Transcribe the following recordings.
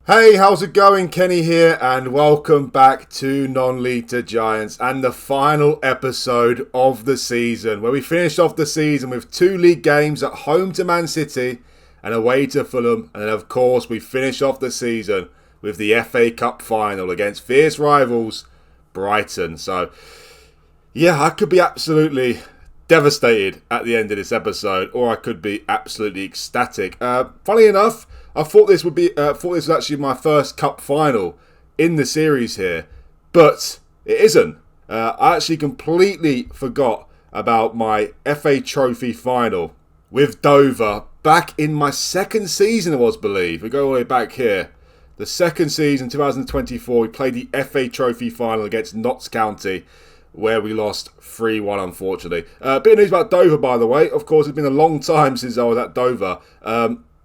Hey, how's it going? Kenny here, and welcome back to Non-League to Giants and the final episode of the season, where we finished off the season with 2 league games at home to Man City and away to Fulham, and then of course we finished off the season with the FA Cup final against fierce rivals Brighton. So, yeah, I could be absolutely devastated at the end of this episode, or I could be absolutely ecstatic. Funny enough, I thought this was actually my first cup final in the series here, but it isn't. I actually completely forgot about my FA Trophy final with Dover back in my second season, I believe. We go all the way back here. The second season, 2024, we played the FA Trophy final against Notts County, where we lost 3-1, unfortunately. Bit of news about Dover, by the way. Of course, it's been a long time since I was at Dover.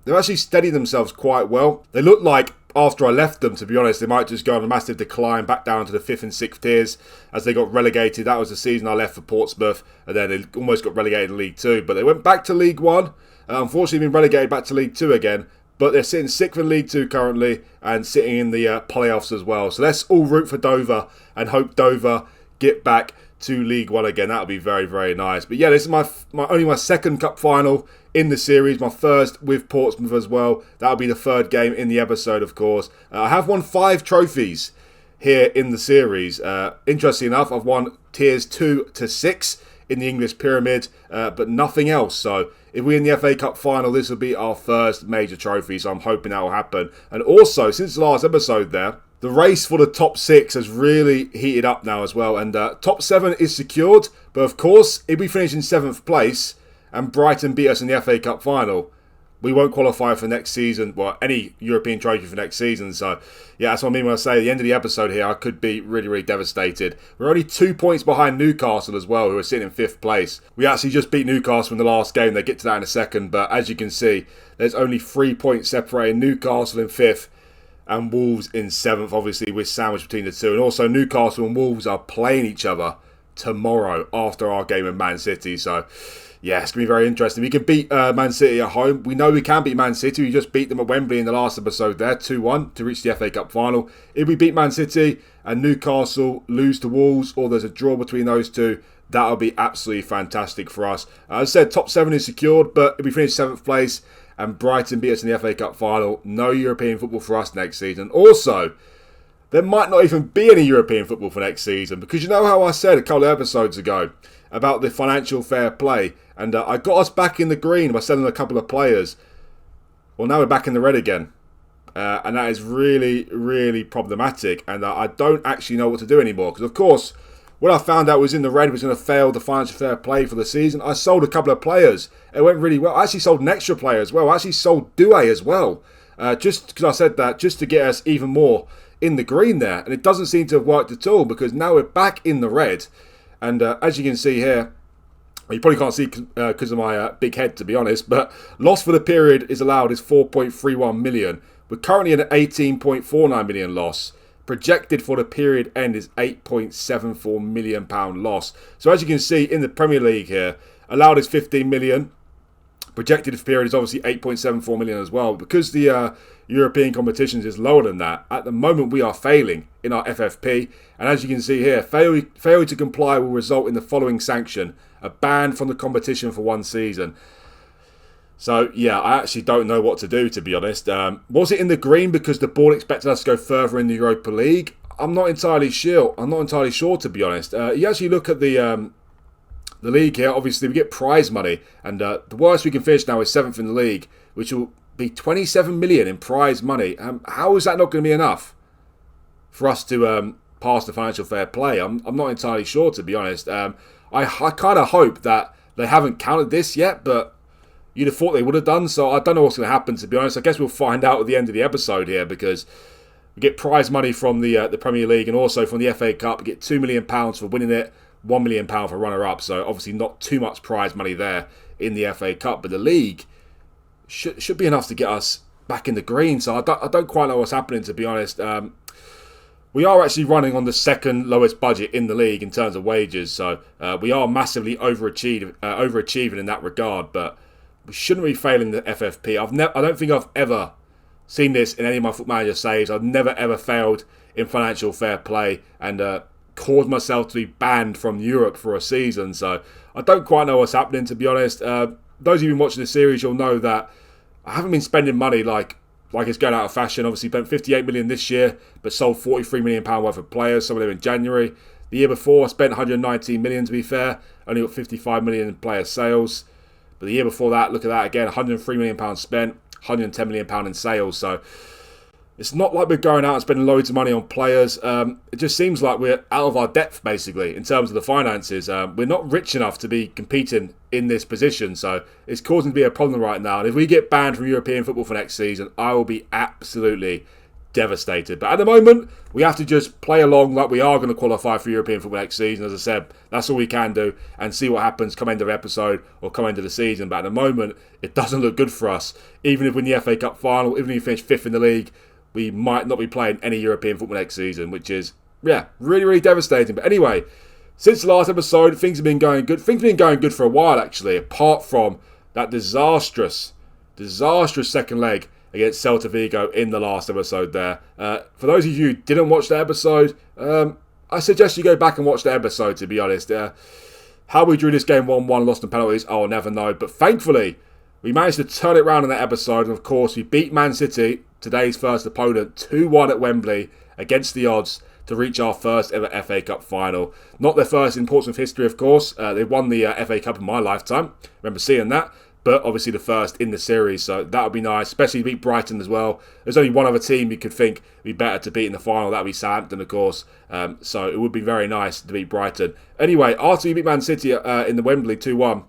They've actually steadied themselves quite well. They looked like, after I left them, to be honest, they might just go on a massive decline back down to the 5th and 6th tiers as they got relegated. That was the season I left for Portsmouth, and then they almost got relegated in League 2. But they went back to League 1. Unfortunately, been relegated back to League 2 again. But they're sitting 6th in League 2 currently and sitting in the playoffs as well. So let's all root for Dover and hope Dover get back to League 1 again. That would be very, very nice. But yeah, this is my second cup final in the series. My first with Portsmouth as well. That'll be the third game in the episode, of course. I have won 5 trophies here in the series. Interestingly enough, I've won tiers 2 to 6 in the English pyramid, but nothing else. So if we win the FA Cup final, this will be our first major trophy. So I'm hoping that will happen. And also, since the last episode there, the race for the top 6 has really heated up now as well. And top 7 is secured. But of course, if we finish in 7th place and Brighton beat us in the FA Cup final, we won't qualify for next season, well, any European trophy for next season. So, yeah, that's what I mean when I say at the end of the episode here, I could be really, really devastated. We're only 2 points behind Newcastle as well, who are sitting in 5th place. We actually just beat Newcastle in the last game. They'll get to that in a second. But as you can see, there's only 3 points separating Newcastle in 5th and Wolves in 7th. Obviously, we're sandwiched between the two. And also, Newcastle and Wolves are playing each other tomorrow after our game with Man City. So, yeah, it's going to be very interesting. We can beat Man City at home. We know we can beat Man City. We just beat them at Wembley in the last episode there, 2-1, to reach the FA Cup final. If we beat Man City and Newcastle lose to Wolves, or there's a draw between those two, that'll be absolutely fantastic for us. As I said, top 7 is secured, but if we finish 7th place and Brighton beat us in the FA Cup final, no European football for us next season. Also, there might not even be any European football for next season, because you know how I said a couple of episodes ago about the financial fair play, and I got us back in the green by selling a couple of players. Well, now we're back in the red again, and that is really, really problematic, and I don't actually know what to do anymore, because of course, when I found out was in the red was going to fail the financial fair play for the season, I sold a couple of players. It went really well. I actually sold an extra player as well. I actually sold Douay as well, just because I said that, just to get us even more in the green there, and it doesn't seem to have worked at all, because now we're back in the red. And as you can see here, well, you probably can't see because of my big head, to be honest, but loss for the period is allowed is 4.31 million. We're currently at an 18.49 million loss. Projected for the period end is £8.74 million loss. So as you can see in the Premier League here, allowed is 15 million. Projected for period is obviously 8.74 million as well. Because the European competitions is lower than that, at the moment we are failing in our FFP. And as you can see here, failure to comply will result in the following sanction: a ban from the competition for 1 season. So, yeah, I actually don't know what to do, to be honest. Was it in the green because the board expected us to go further in the Europa League? I'm not entirely sure. To be honest. You actually look at the league here. Obviously, we get prize money, and the worst we can finish now is 7th in the league, which will be 27 million in prize money. How is that not going to be enough for us to pass the financial fair play? I'm not entirely sure, to be honest. I kind of hope that they haven't counted this yet, but you'd have thought they would have done, so I don't know what's going to happen, to be honest. I guess we'll find out at the end of the episode here, because we get prize money from the Premier League and also from the FA Cup. We get £2 million for winning it, £1 million for runner-up, so obviously not too much prize money there in the FA Cup, but the league should be enough to get us back in the green, so I don't quite know what's happening, to be honest. We are actually running on the second lowest budget in the league in terms of wages, so we are massively overachieving in that regard, but we shouldn't be failing the FFP. I don't think I've ever seen this in any of my Football Manager saves. I've never ever failed in financial fair play and caused myself to be banned from Europe for a season. So I don't quite know what's happening, to be honest. Those of you who've been watching the series, you'll know that I haven't been spending money like it's going out of fashion. Obviously, spent 58 million this year, but sold 43 million pound worth of players. Some of them in January. The year before, I spent 119 million. To be fair, only got 55 million in player sales. But the year before that, look at that again: 103 million pounds spent, 110 million pound in sales. So it's not like we're going out and spending loads of money on players. It just seems like we're out of our depth, basically, in terms of the finances. We're not rich enough to be competing in this position, so it's causing to be a problem right now. And if we get banned from European football for next season, I will be absolutely devastated. But at the moment, we have to just play along like we are going to qualify for European football next season. As I said, that's all we can do, and see what happens come end of episode or come end of the season. But at the moment, it doesn't look good for us. Even if we win the FA Cup final, even if we finish 5th in the league, we might not be playing any European football next season, which is, really, really devastating. But anyway, since the last episode, things have been going good. Things have been going good for a while, actually, apart from that disastrous second leg against Celta Vigo in the last episode there. For those of you who didn't watch the episode, I suggest you go back and watch the episode, to be honest. How we drew this game 1-1, lost in penalties, I'll never know. But thankfully, we managed to turn it around in that episode. And of course, we beat Man City, today's first opponent, 2-1 at Wembley against the odds to reach our first ever FA Cup final. Not their first in Portsmouth history, of course. They won the FA Cup in my lifetime. Remember seeing that. But obviously the first in the series, so that would be nice. Especially to beat Brighton as well. There's only one other team you could think would be better to beat in the final. That would be Southampton, of course. So it would be very nice to beat Brighton. Anyway, after we beat Man City in the Wembley 2-1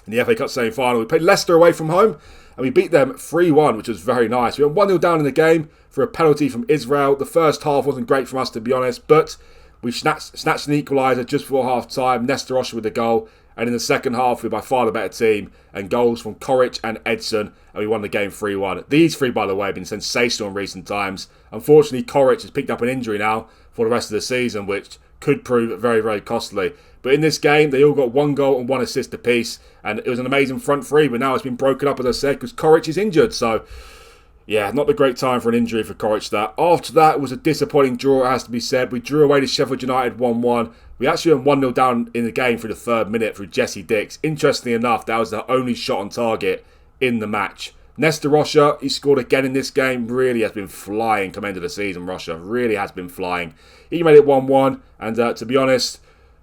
in the FA Cup semi-final, we played Leicester away from home, and we beat them 3-1, which was very nice. We went 1-0 down in the game for a penalty from Israel. The first half wasn't great from us, to be honest, but we snatched an equaliser just before half-time. Nesta Rocha with the goal. And in the second half, we were by far the better team. And goals from Koric and Edson. And we won the game 3-1. These three, by the way, have been sensational in recent times. Unfortunately, Koric has picked up an injury now for the rest of the season, which could prove very, very costly. But in this game, they all got 1 goal and 1 assist apiece. And it was an amazing front three. But now it's been broken up, as I said, because Koric is injured. So, yeah, not the great time for an injury for Koric there. After that, it was a disappointing draw, it has to be said. We drew away to Sheffield United 1-1. We actually went 1-0 down in the game through the 3rd minute through Jesse Dix. Interestingly enough, that was the only shot on target in the match. Nesta Rocha, he scored again in this game. Really has been flying come end of the season, Rocha. Really has been flying. He made it 1-1. And to be honest,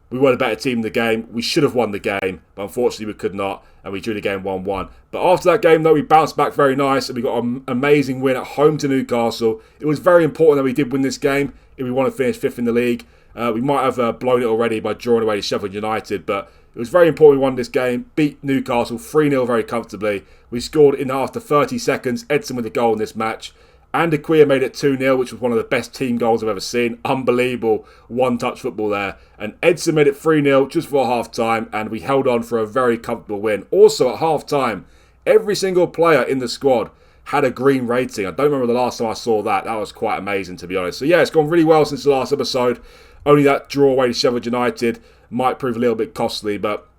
we were the better team in the game. We should have won the game, but unfortunately we could not, and we drew the game 1-1. But after that game, though, we bounced back very nice, and we got an amazing win at home to Newcastle. It was very important that we did win this game if we want to finish 5th in the league. We might have blown it already by drawing away to Sheffield United, but it was very important we won this game. Beat Newcastle 3-0 very comfortably. We scored in after 30 seconds. Edson with a goal in this match. And Aquia made it 2-0, which was one of the best team goals I've ever seen. Unbelievable one-touch football there. And Edson made it 3-0 just before half-time, and we held on for a very comfortable win. Also, at half-time, every single player in the squad had a green rating. I don't remember the last time I saw that. That was quite amazing, to be honest. So, yeah, it's gone really well since the last episode. Only that draw away to Sheffield United might prove a little bit costly, but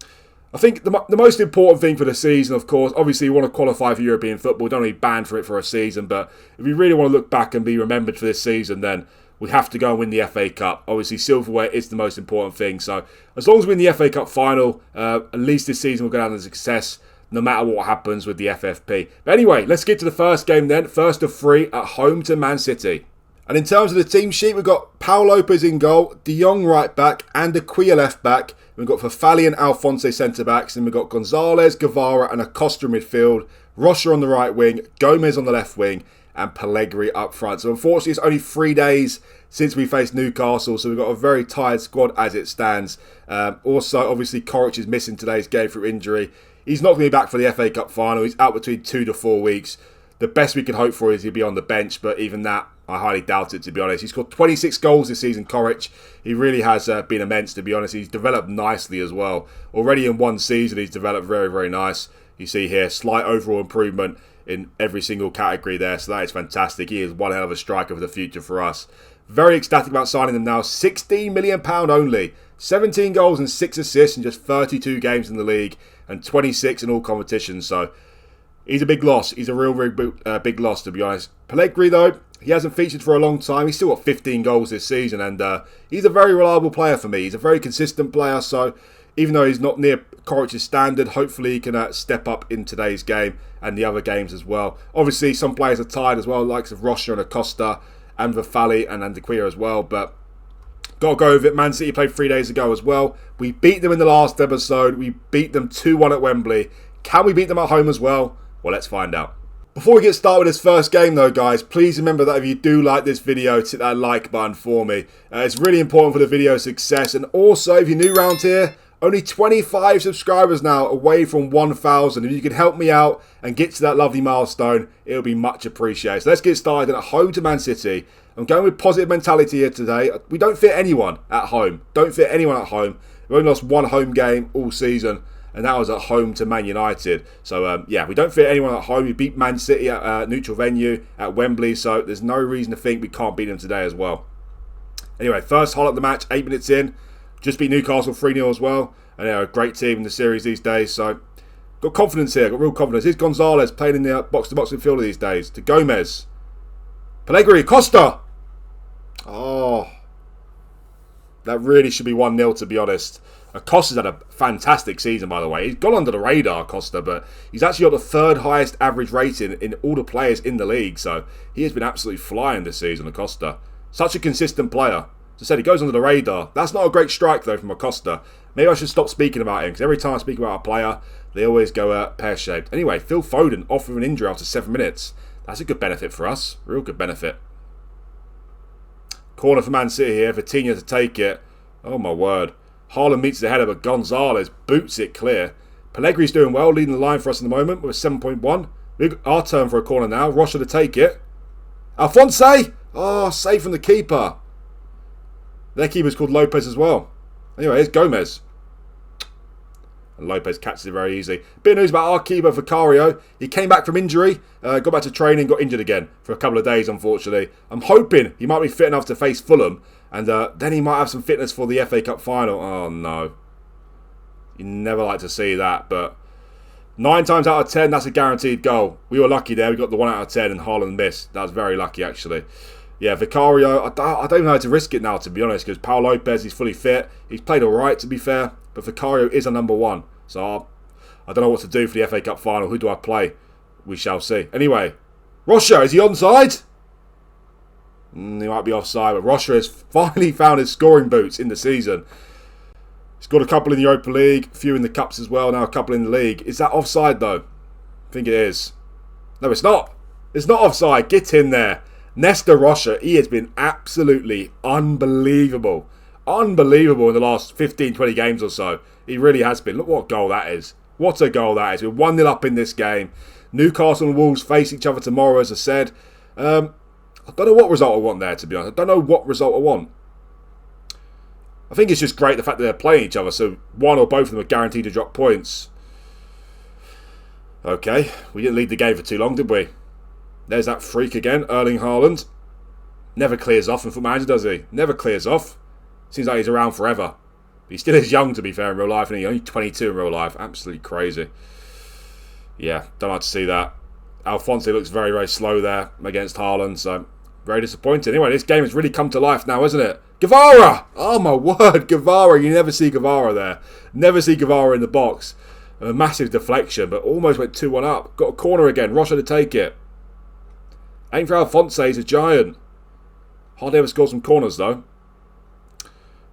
I think the most important thing for the season, of course, obviously we want to qualify for European football. We don't want to be banned for it for a season, but if we really want to look back and be remembered for this season, then we have to go and win the FA Cup. Obviously, silverware is the most important thing. So as long as we win the FA Cup final, at least this season will go down as a success, no matter what happens with the FFP. But anyway, let's get to the first game then. First of 3 at home to Man City. And in terms of the team sheet, we've got Paul Lopez in goal, De Jong right back, and Aquia left back. We've got Fafali and Alphonse centre backs, and we've got Gonzalez, Guevara, and Acosta in midfield. Rocha on the right wing, Gomez on the left wing, and Pellegrini up front. So unfortunately, it's only 3 days since we faced Newcastle, so we've got a very tired squad as it stands. Also, obviously, Koric is missing today's game through injury. He's not going to be back for the FA Cup final. He's out between 2 to 4 weeks. The best we can hope for is he'll be on the bench, but even that, I highly doubt it, to be honest. He's scored 26 goals this season, Koric. He really has been immense, to be honest. He's developed nicely as well. Already in 1 season, he's developed very, very nice. You see here, slight overall improvement in every single category there, so that is fantastic. He is one hell of a striker for the future for us. Very ecstatic about signing him now. £16 million only. 17 goals and 6 assists in just 32 games in the league, and 26 in all competitions, so He's a big loss. He's a real big loss, to be honest. Pellegrini, though, he hasn't featured for a long time. He's still got 15 goals this season, and he's a very reliable player for me. He's a very consistent player, so even though he's not near Corwich's standard, hopefully he can step up in today's game and the other games as well. Obviously, some players are tired as well, likes of Rocha and Acosta, and Vafali and Andaquia as well, but got to go with it. Man City played 3 days ago as well. We beat them in the last episode. We beat them 2-1 at Wembley. Can we beat them at home as well? Well, let's find out. Before we get started with this first game though, guys, please remember that if you do like this video, hit that like button for me. It's really important for the video success. And also, if you're new around here, only 25 subscribers now away from 1,000. If you can help me out and get to that lovely milestone, it'll be much appreciated. So let's get started at home to Man City. I'm going with positive mentality here today. We don't fit anyone at home. Don't fit anyone at home. We've only lost one home game all season, and that was at home to Man United. So, yeah, we don't fit anyone at home. We beat Man City at a neutral venue at Wembley, so there's no reason to think we can't beat them today as well. Anyway, first highlight of the match, 8 minutes in. Just beat Newcastle 3-0 as well. And they're a great team in the series these days, so got confidence here, got real confidence. Here's Gonzalez playing in the box-to-box midfielder these days. To Gomez. Pellegrini, Costa! Oh, that really should be 1-0 to be honest. Costa's had a fantastic season, by the way. He's gone under the radar, Costa, but he's actually got the third highest average rating in all the players in the league, so he has been absolutely flying this season, Acosta. Such a consistent player. As I said, he goes under the radar. That's not a great strike, though, from Acosta. Maybe I should stop speaking about him, because every time I speak about a player, they always go pear-shaped. Anyway, Phil Foden off with an injury after 7 minutes. That's a good benefit for us. Real good benefit. Corner for Man City here. Vitinha to take it. Oh, my word. Haaland meets the header, but Gonzalez boots it clear. Pellegrini's doing well, leading the line for us in the moment with a 7.1. Our turn for a corner now. Rocha to take it. Alphonse! Oh, save from the keeper. Their keeper's called Lopez as well. Anyway, here's Gomez. And Lopez catches it very easy. Bit of news about our keeper, Vicario. He came back from injury, got back to training, got injured again for a couple of days, unfortunately. I'm hoping he might be fit enough to face Fulham, and then he might have some fitness for the FA Cup final. Oh, no. You never like to see that, but 9 times out of 10, that's a guaranteed goal. We were lucky there. We got the 1 out of 10, and Haaland missed. That was very lucky, actually. Yeah, Vicario, I don't know how to risk it now, to be honest, because Paul Lopez is fully fit. He's played all right, to be fair, but Vicario is a number 1. So I don't know what to do for the FA Cup final. Who do I play? We shall see. Anyway, Rocha, is he onside? He might be offside, but Rocha has finally found his scoring boots in the season. He's got a couple in the Europa League, a few in the Cups as well, now a couple in the league. Is that offside, though? I think it is. No, it's not. It's not offside. Get in there. Nestor Rocha, he has been absolutely unbelievable. Unbelievable in the last 15, 20 games or so. He really has been. Look what goal that is. What a goal that is. We're 1-0 up in this game. Newcastle and Wolves face each other tomorrow, as I said. I don't know what result I want there, to be honest. I don't know what result I want. I think it's just great the fact that they're playing each other, so one or both of them are guaranteed to drop points. Okay, we didn't lead the game for too long, did we? There's that freak again, Erling Haaland. Never clears off in FootballManager, does he? Never clears off. Seems like he's around forever. But he still is young, to be fair, in real life, and he's only 22 in real life. Absolutely crazy. Yeah, don't like to see that. Alphonse looks very, very slow there against Haaland, so very disappointing. Anyway, this game has really come to life now, isn't it? Guevara! Oh, my word, Guevara. You never see Guevara there. Never see Guevara in the box. A massive deflection, but almost went 2-1 up. Got a corner again. Rocha to take it. Aim for Alphonse, he's a giant. Hardly ever scored some corners, though.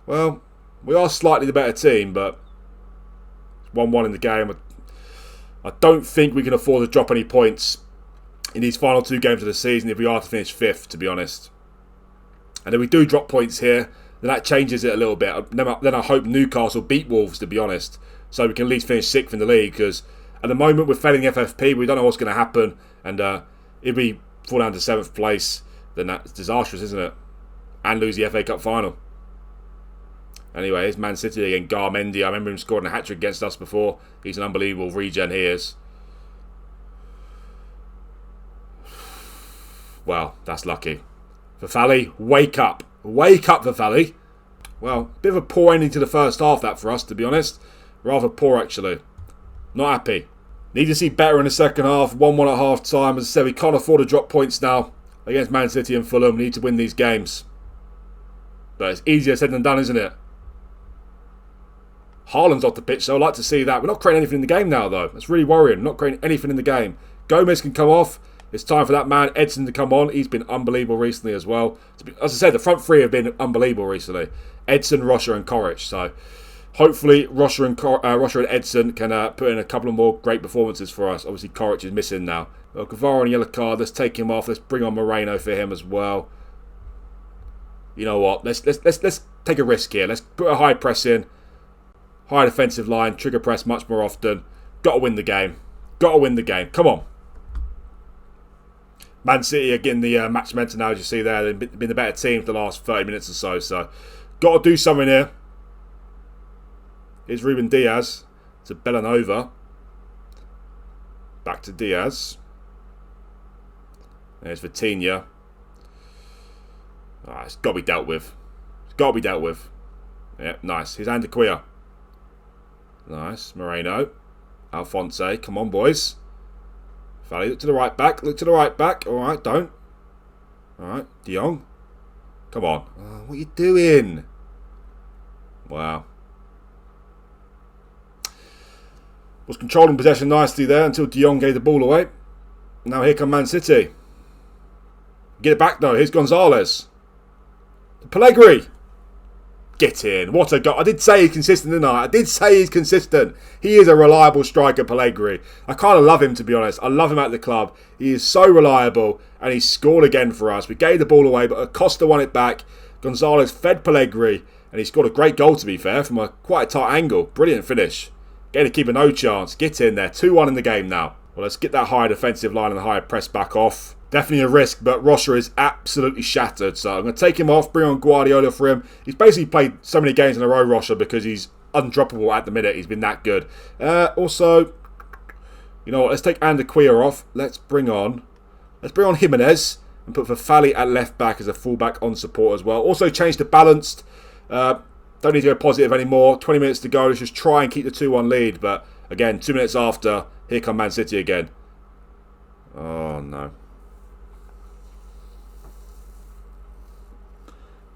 Well, we are slightly the better team, but 1-1 in the game. I don't think we can afford to drop any points in these final 2 games of the season if we are to finish 5th, to be honest. And if we do drop points here, then that changes it a little bit. Then I hope Newcastle beat Wolves, to be honest, so we can at least finish 6th in the league, because at the moment we're failing FFP. We don't know what's going to happen, and if we fall down to 7th place, then that's disastrous, isn't it? And lose the FA Cup final. Anyway, here's Man City again. Garmendi, I remember him scoring a hat-trick against us before. He's an unbelievable regen, he is. Well, that's lucky. Vafali, wake up. Wake up, Vafali. Well, bit of a poor ending to the first half, that, for us, to be honest. Rather poor, actually. Not happy. Need to see better in the second half. 1-1 at half time. As I said, we can't afford to drop points now against Man City and Fulham. We need to win these games. But it's easier said than done, isn't it? Haaland's off the pitch, so I'd like to see that. We're not creating anything in the game now, though. That's really worrying. Not creating anything in the game. Gomez can come off. It's time for that man, Edson, to come on. He's been unbelievable recently as well. As I said, the front three have been unbelievable recently. Edson, Rocha and Koric. So hopefully Rocha and Edson can put in a couple of more great performances for us. Obviously, Koric is missing now. Well, Guevara on a yellow card. Let's take him off. Let's bring on Moreno for him as well. You know what? Let's take a risk here. Let's put a high press in. High defensive line. Trigger press much more often. Got to win the game. Got to win the game. Come on. Man City are getting the match momentum now, as you see there. They've been the better team for the last 30 minutes or so. So, got to do something here. Here's Ruben Diaz to Bellanova. Back to Diaz. There's Vitinha. Oh, it's got to be dealt with. It's got to be dealt with. Yeah, nice. Here's Andaquia. Nice. Moreno. Alphonse. Come on, boys. Valley, look to the right back. Look to the right back. Alright, don't. Alright, De Jong. Come on. Oh, what are you doing? Wow. Was controlling possession nicely there until De Jong gave the ball away. Now here come Man City. Get it back though. Here's Gonzalez. Pellegrini. Get in. What a goal. I did say he's consistent, didn't I? I did say he's consistent. He is a reliable striker, Pellegrini. I kind of love him, to be honest. I love him at the club. He is so reliable, and he scored again for us. We gave the ball away, but Acosta won it back. Gonzalez fed Pellegrini, and he scored a great goal, to be fair, from quite a tight angle. Brilliant finish. Getting the keeper no chance. Get in there. 2-1 in the game now. Well, let's get that high defensive line and the higher press back off. Definitely a risk, but Rocha is absolutely shattered. So I'm going to take him off, bring on Guardiola for him. He's basically played so many games in a row, Rocha, because he's undroppable at the minute. He's been that good. Also, you know what? Let's take Andaquia off. Let's bring on Jimenez and put Fafali at left back as a fullback on support as well. Also change to balanced. Don't need to go positive anymore. 20 minutes to go. Let's just try and keep the 2-1 lead. But again, 2 minutes after, here come Man City again. Oh no.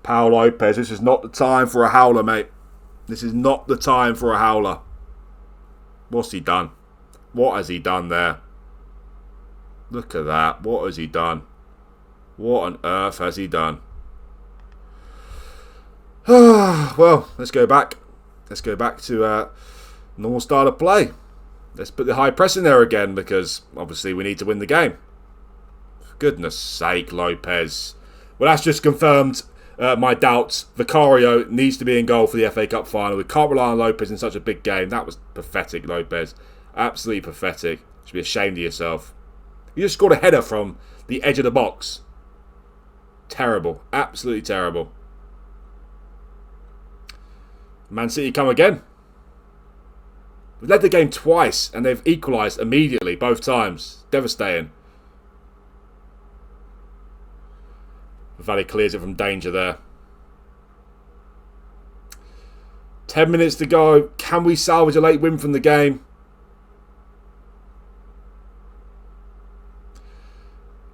Paul Lopez, this is not the time for a howler, mate. This is not the time for a howler. What's he done? What has he done there? Look at that. What has he done? What on earth has he done? Well, let's go back. Let's go back to normal style of play. Let's put the high press in there again because obviously we need to win the game. For goodness sake, Lopez. Well, that's just confirmed my doubts. Vicario needs to be in goal for the FA Cup final. We can't rely on Lopez in such a big game. That was pathetic, Lopez. Absolutely pathetic. You should be ashamed of yourself. You just scored a header from the edge of the box. Terrible. Absolutely terrible. Man City come again. We've led the game twice and they've equalised immediately both times. Devastating. Valley clears it from danger there. 10 minutes to go. Can we salvage a late win from the game?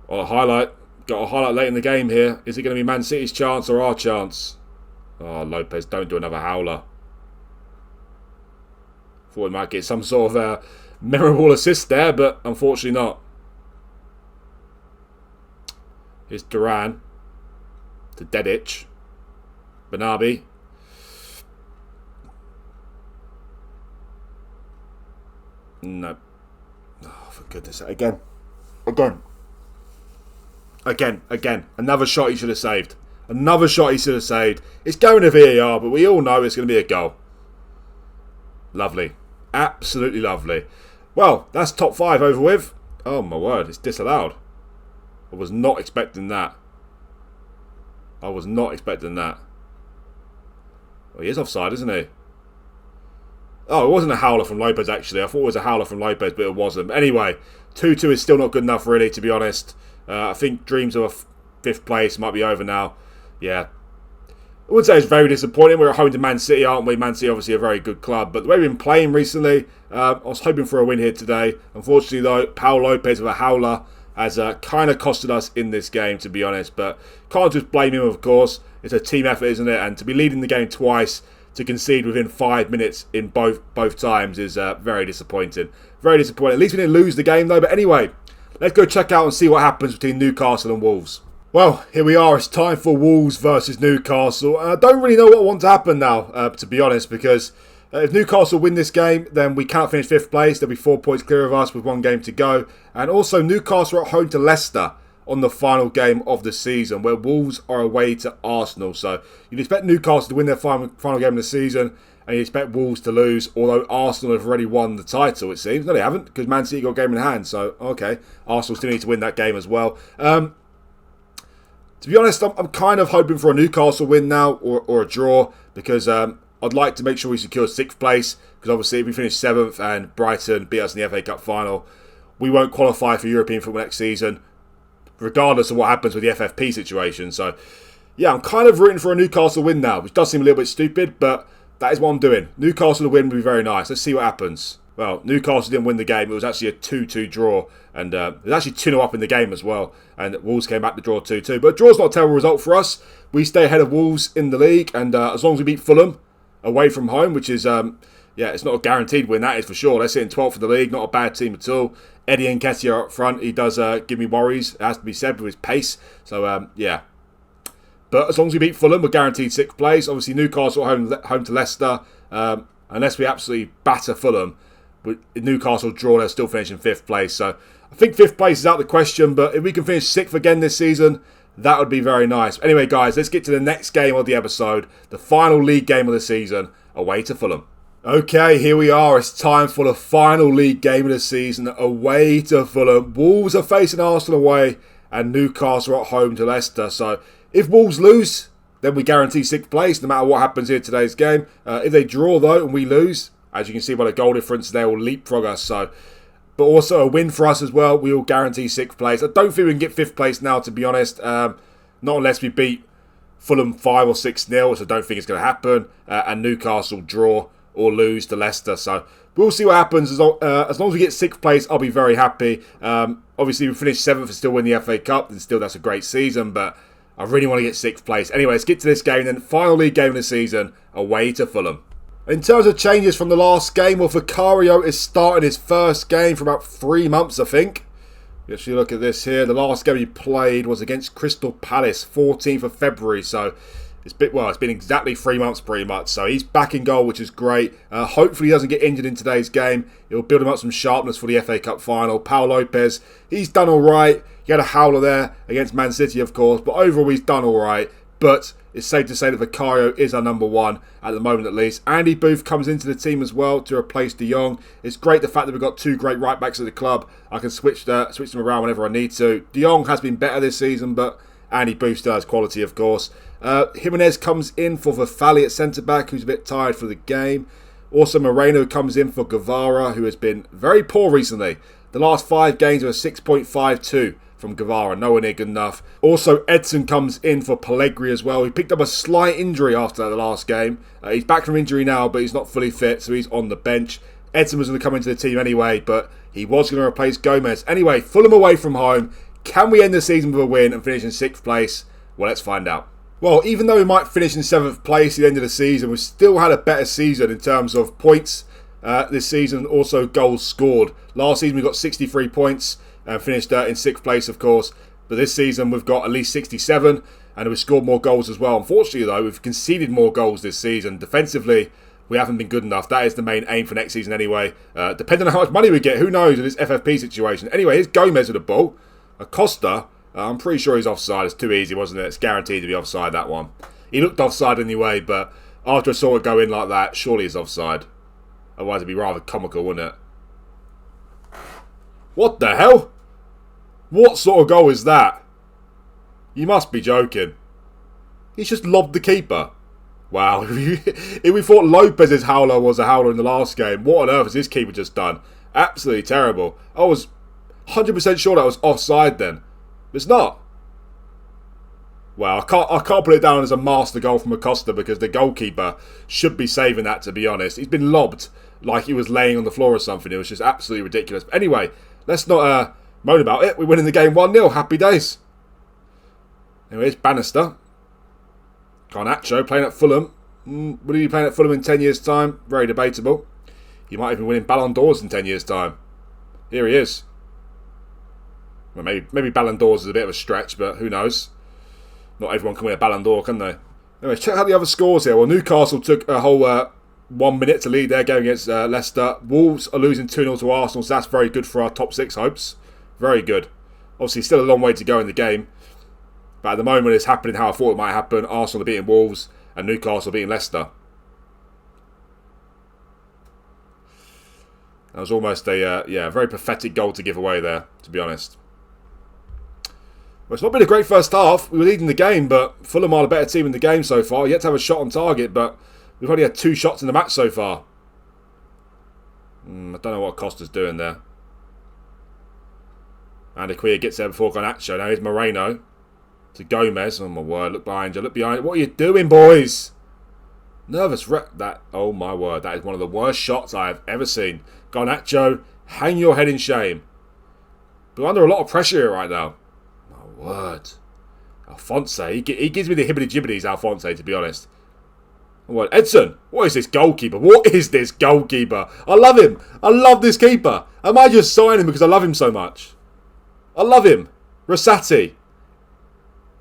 Oh, a highlight. Got a highlight late in the game here. Is it going to be Man City's chance or our chance? Oh, Lopez, don't do another howler. Thought we might get some sort of memorable assist there, but unfortunately not. Here's Duran. To Dedic. Banabi. No. Oh, for goodness sake. Again. Another shot he should have saved. It's going to VAR, but we all know it's going to be a goal. Lovely. Absolutely lovely. Well, that's top 5 over with. Oh my word, it's disallowed. I was not expecting that. Well, he is offside, isn't he? Oh, it wasn't a howler from Lopez, actually. I thought it was a howler from Lopez, but it wasn't. But anyway, 2-2 is still not good enough, really, to be honest. I think dreams of a 5th place might be over now. Yeah. I wouldn't say it's very disappointing. We're at home to Man City, aren't we? Man City obviously a very good club. But the way we've been playing recently, I was hoping for a win here today. Unfortunately, though, Paul Lopez with a howler has kind of costed us in this game, to be honest. But can't just blame him, of course. It's a team effort, isn't it? And to be leading the game twice, to concede within 5 minutes in both times is very disappointing. Very disappointing. At least we didn't lose the game, though. But anyway, let's go check out and see what happens between Newcastle and Wolves. Well, here we are. It's time for Wolves versus Newcastle. And I don't really know what I want to happen now, to be honest, because if Newcastle win this game, then we can't finish 5th place. They'll be 4 points clear of us with 1 game to go. And also, Newcastle are at home to Leicester on the final game of the season, where Wolves are away to Arsenal. So you'd expect Newcastle to win their final game of the season, and you expect Wolves to lose, although Arsenal have already won the title, it seems. No, they haven't, because Man City got a game in hand. So, okay, Arsenal still need to win that game as well. To be honest, I'm kind of hoping for a Newcastle win now, or a draw, because I'd like to make sure we secure 6th place, because obviously if we finish 7th and Brighton beat us in the FA Cup final, we won't qualify for European football next season, regardless of what happens with the FFP situation. So, yeah, I'm kind of rooting for a Newcastle win now, which does seem a little bit stupid, but that is what I'm doing. Newcastle to win would be very nice. Let's see what happens. Well, Newcastle didn't win the game. It was actually a 2-2 draw. And it was actually 2-0 up in the game as well. And Wolves came back to draw 2-2. But a draw's not a terrible result for us. We stay ahead of Wolves in the league. And as long as we beat Fulham away from home, which is, it's not a guaranteed win, that is for sure. They're sitting 12th for the league. Not a bad team at all. Eddie Nketiah up front. He does give me worries, it has to be said, with his pace. So, yeah. But as long as we beat Fulham, we're guaranteed 6th place. Obviously, Newcastle home to Leicester. Unless we absolutely batter Fulham, Newcastle draw, they're still finishing 5th place. So I think 5th place is out of the question, but if we can finish 6th again this season, that would be very nice. Anyway, guys, let's get to the next game of the episode, the final league game of the season, away to Fulham. Okay, here we are. It's time for the final league game of the season, away to Fulham. Wolves are facing Arsenal away, and Newcastle are at home to Leicester. So if Wolves lose, then we guarantee 6th place, no matter what happens here in today's game. If they draw, though, and we lose, as you can see by the goal difference, they will leapfrog us. So, but also a win for us as well. We will guarantee 6th place. I don't think we can get 5th place now, to be honest. Not unless we beat Fulham 5 or 6-0, which I don't think is going to happen. And Newcastle draw or lose to Leicester. So we'll see what happens. As long as we get 6th place, I'll be very happy. Obviously, we finish 7th and still win the FA Cup. And still, that's a great season. But I really want to get 6th place. Anyway, let's get to this game. Then final league game of the season, away to Fulham. In terms of changes from the last game, well, Vicario is starting his first game for about 3 months, I think. If you look at this here, the last game he played was against Crystal Palace, 14th of February. So it's been exactly 3 months pretty much. So he's back in goal, which is great. Hopefully he doesn't get injured in today's game. It'll build him up some sharpness for the FA Cup final. Paul Lopez, he's done all right. He had a howler there against Man City, of course. But overall, he's done all right. But it's safe to say that Vicario is our number 1 at the moment, at least. Andy Booth comes into the team as well to replace De Jong. It's great the fact that we've got 2 great right backs at the club. I can switch them around whenever I need to. De Jong has been better this season, but Andy Booth still has quality, of course. Jimenez comes in for Vafali at centre back, who's a bit tired for the game. Also, Moreno comes in for Guevara, who has been very poor recently. The last 5 games are a 6.52. From Guevara, nowhere near good enough. Also, Edson comes in for Pellegrini as well. He picked up a slight injury after the last game. He's back from injury now, but he's not fully fit, so he's on the bench. Edson was going to come into the team anyway, but he was going to replace Gomez. Anyway, Fulham away from home. Can we end the season with a win and finish in 6th place? Well, let's find out. Well, even though we might finish in 7th place at the end of the season, we've still had a better season in terms of points this season. Also, goals scored. Last season we got 63 points. Finished in 6th place, of course. But this season, we've got at least 67. And we've scored more goals as well. Unfortunately, though, we've conceded more goals this season. Defensively, we haven't been good enough. That is the main aim for next season anyway. Depending on how much money we get, who knows with this FFP situation. Anyway, here's Gomez with the ball. Acosta, I'm pretty sure he's offside. It's too easy, wasn't it? It's guaranteed to be offside, that one. He looked offside anyway, but after I saw it go in like that, surely it's offside. Otherwise, it'd be rather comical, wouldn't it? What the hell? What sort of goal is that? You must be joking. He's just lobbed the keeper. Wow. If we thought Lopez's howler was a howler in the last game, what on earth has this keeper just done? Absolutely terrible. I was 100% sure that was offside then. But it's not. Well, I can't put it down as a master goal from Acosta because the goalkeeper should be saving that, to be honest. He's been lobbed like he was laying on the floor or something. It was just absolutely ridiculous. But anyway, let's not moan about it. We're winning the game 1-0. Happy days. Anyways, Bannister. Garnacho playing at Fulham. Will he be playing at Fulham in 10 years' time? Very debatable. He might even win Ballon d'Ors in 10 years' time. Here he is. Well, maybe Ballon d'Ors is a bit of a stretch, but who knows? Not everyone can win a Ballon d'Or, can they? Anyway, check out the other scores here. Well, Newcastle took a whole 1 minute to lead their game against Leicester. Wolves are losing 2-0 to Arsenal, so that's very good for our top 6 hopes. Very good. Obviously, still a long way to go in the game. But at the moment, it's happening how I thought it might happen. Arsenal are beating Wolves and Newcastle are beating Leicester. That was almost a very pathetic goal to give away there, to be honest. Well, it's not been a great first half. We were leading the game, but Fulham are the better team in the game so far. Yet to have a shot on target, but we've only had 2 shots in the match so far. I don't know what Costa's doing there. And Aquia gets there before Garnacho. Now here's Moreno to Gomez. Oh my word, look behind you, look behind you. What are you doing, boys? Nervous wreck. That, oh my word, that is one of the worst shots I have ever seen. Garnacho, hang your head in shame. But under a lot of pressure here right now. My word. Alphonse, he gives me the hibbity-jibbities, Alphonse, to be honest. What, Edson? What is this goalkeeper? What is this goalkeeper? I love him. I love this keeper. Am I just signing him because I love him so much? I love him. Rosati.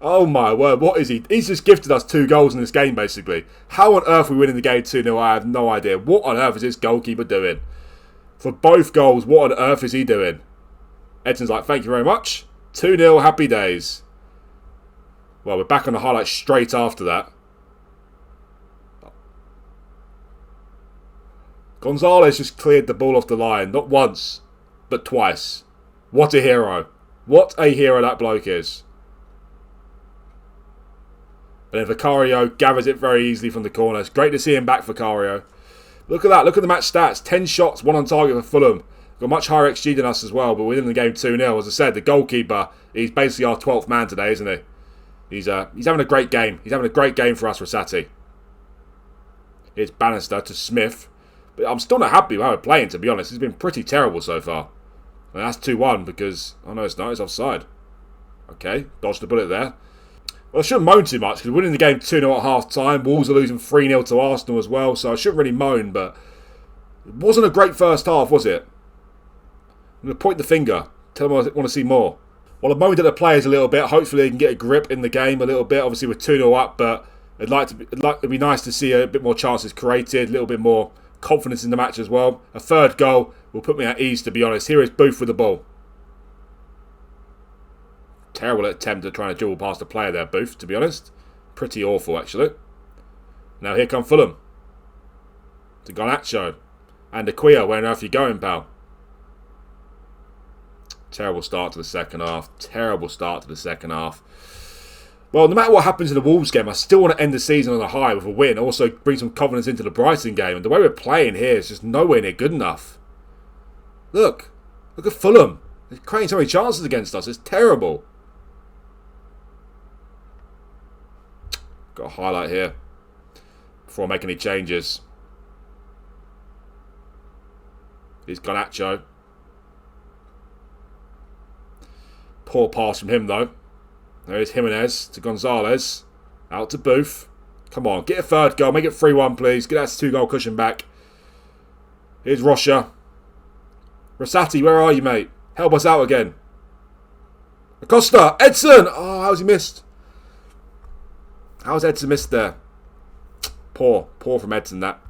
Oh my word, what is he? He's just gifted us 2 goals in this game, basically. How on earth are we winning the game 2-0? I have no idea. What on earth is this goalkeeper doing? For both goals, what on earth is he doing? Edson's like, thank you very much. 2-0, happy days. Well, we're back on the highlights straight after that. Gonzalez just cleared the ball off the line. Not once, but twice. What a hero. What a hero that bloke is. And then Vicario gathers it very easily from the corner. It's great to see him back, Vicario. Look at that. Look at the match stats. 10 shots, 1 on target for Fulham. Got much higher XG than us as well, but we're winning the game 2-0. As I said, the goalkeeper, he's basically our 12th man today, isn't he? He's having a great game. He's having a great game for us, Rosati. Here's Bannister to Smith. But I'm still not happy with how we're playing, to be honest. It's been pretty terrible so far. And that's 2-1 because... Oh no, it's not. It's offside. Okay, dodged the bullet there. Well, I shouldn't moan too much because we're winning the game 2-0 at half-time. Wolves are losing 3-0 to Arsenal as well, so I shouldn't really moan, but it wasn't a great first half, was it? I'm going to point the finger. Tell them I want to see more. Well, I've moaned at the players a little bit. Hopefully they can get a grip in the game a little bit. Obviously, we're 2-0 up, but it'd be nice to see a bit more chances created, a little bit more confidence in the match as well. A third goal will put me at ease, to be honest. Here is Booth with the ball. Terrible attempt at trying to dribble past the player there, Booth, to be honest. Pretty awful, actually. Now here come Fulham. To Garnacho. And Aquia, where on earth are you going, pal? Terrible start to the second half. Terrible start to the second half. Well, no matter what happens in the Wolves game, I still want to end the season on a high with a win. Also bring some confidence into the Brighton game. And the way we're playing here is just nowhere near good enough. Look. Look at Fulham. They're creating so many chances against us. It's terrible. Got a highlight here before I make any changes. Here's Garnacho. Poor pass from him though. There's Jimenez to Gonzalez. Out to Booth. Come on, get a third goal. Make it 3-1 please. Get that 2-goal cushion back. Here's Rocha. Rosati, where are you, mate? Help us out again. Acosta! Edson! Oh, how's he missed? How's Edson missed there? Poor from Edson, that.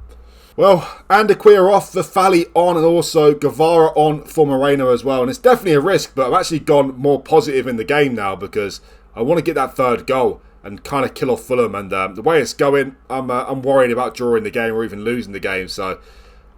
Well, and Aquia off, Vafali on, and also Guevara on for Moreno as well. And it's definitely a risk, but I've actually gone more positive in the game now because I want to get that third goal and kind of kill off Fulham. And the way it's going, I'm worried about drawing the game or even losing the game. So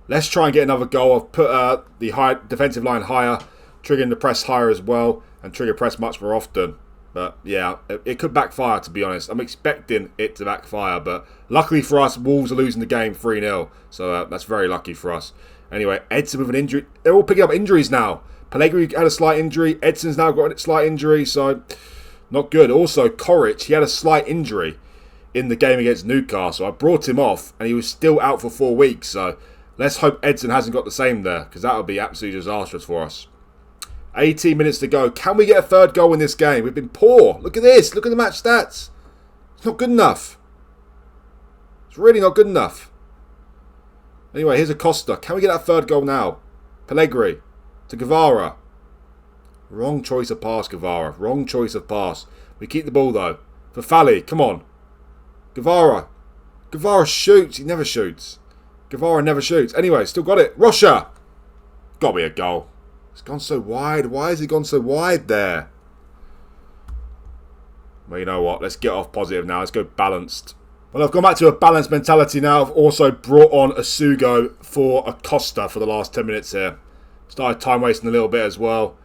let's try and get another goal. I've put the high defensive line higher, triggering the press higher as well, and trigger press much more often. But yeah, it could backfire, to be honest. I'm expecting it to backfire, but luckily for us, Wolves are losing the game 3-0. So that's very lucky for us. Anyway, Edson with an injury. They're all picking up injuries now. Pellegrini had a slight injury. Edson's now got a slight injury. So Not good. Also, Coric, he had a slight injury in the game against Newcastle. I brought him off and he was still out for 4 weeks. So let's hope Edson hasn't got the same there, because that would be absolutely disastrous for us. 18 minutes to go. Can we get a third goal in this game? We've been poor. Look at this. Look at the match stats. It's not good enough. It's really not good enough. Anyway, here's Acosta. Can we get that third goal now? Pellegrini to Guevara. Wrong choice of pass, Guevara. Wrong choice of pass. We keep the ball, though. For Fally. Come on. Guevara. Guevara shoots. He never shoots. Guevara never shoots. Anyway, still got it. Rocha. Got to be a goal. It's gone so wide. Why has it gone so wide there? Well, you know what? Let's get off positive now. Let's go balanced. Well, I've gone back to a balanced mentality now. I've also brought on Asugo for Acosta for the last 10 minutes here. Started time wasting a little bit as well.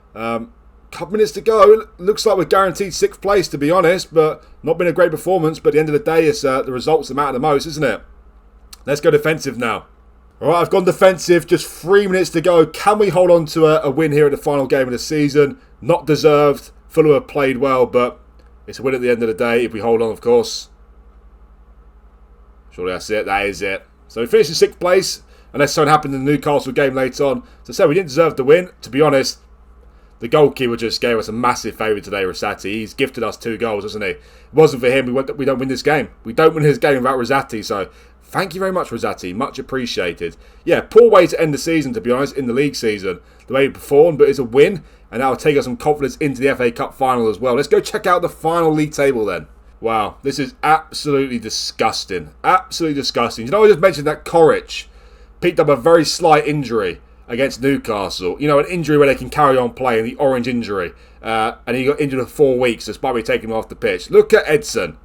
Couple minutes to go. It looks like we're guaranteed 6th place, to be honest, but not been a great performance. But at the end of the day, it's the results that matter the most, isn't it? Let's go defensive now. All right, I've gone defensive. Just 3 minutes to go. Can we hold on to a win here at the final game of the season? Not deserved. Fulham have played well, but it's a win at the end of the day if we hold on, of course. Surely that's it. That is it. So we finished in 6th place, unless something happened in the Newcastle game later on. So I said we didn't deserve the win. To be honest, the goalkeeper just gave us a massive favour today, Rosati. He's gifted us 2 goals, hasn't he? If it wasn't for him, we don't win this game. We don't win this game without Rosati. So thank you very much, Rosati. Much appreciated. Yeah, poor way to end the season, to be honest, in the league season. The way he performed, but it's a win. And that will take us some confidence into the FA Cup final as well. Let's go check out the final league table then. Wow, this is absolutely disgusting. Absolutely disgusting. You know, I just mentioned that Coric picked up a very slight injury against Newcastle. You know, an injury where they can carry on playing, the orange injury. And he got injured for 4 weeks despite me taking him off the pitch. Look at Edson.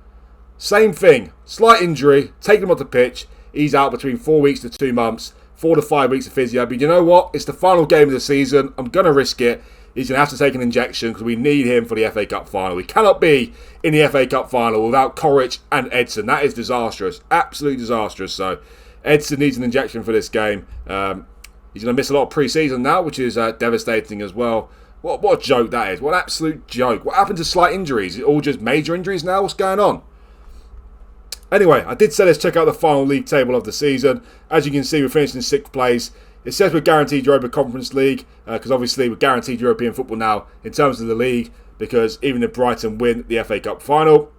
Same thing. Slight injury, taking him off the pitch. He's out between 4 weeks to 2 months. 4 to 5 weeks of physio. But you know what? It's the final game of the season. I'm going to risk it. He's going to have to take an injection because we need him for the FA Cup final. We cannot be in the FA Cup final without Coric and Edson. That is disastrous. Absolutely disastrous. So Edson needs an injection for this game. He's going to miss a lot of pre-season now, which is devastating as well. What a joke that is. What an absolute joke. What happened to slight injuries? Is it all just major injuries now? What's going on? Anyway, I did say let's check out the final league table of the season. As you can see, we're finished in 6th place. It says we're guaranteed Europa Conference League, because obviously we're guaranteed European football now in terms of the league, because even if Brighton win the FA Cup final,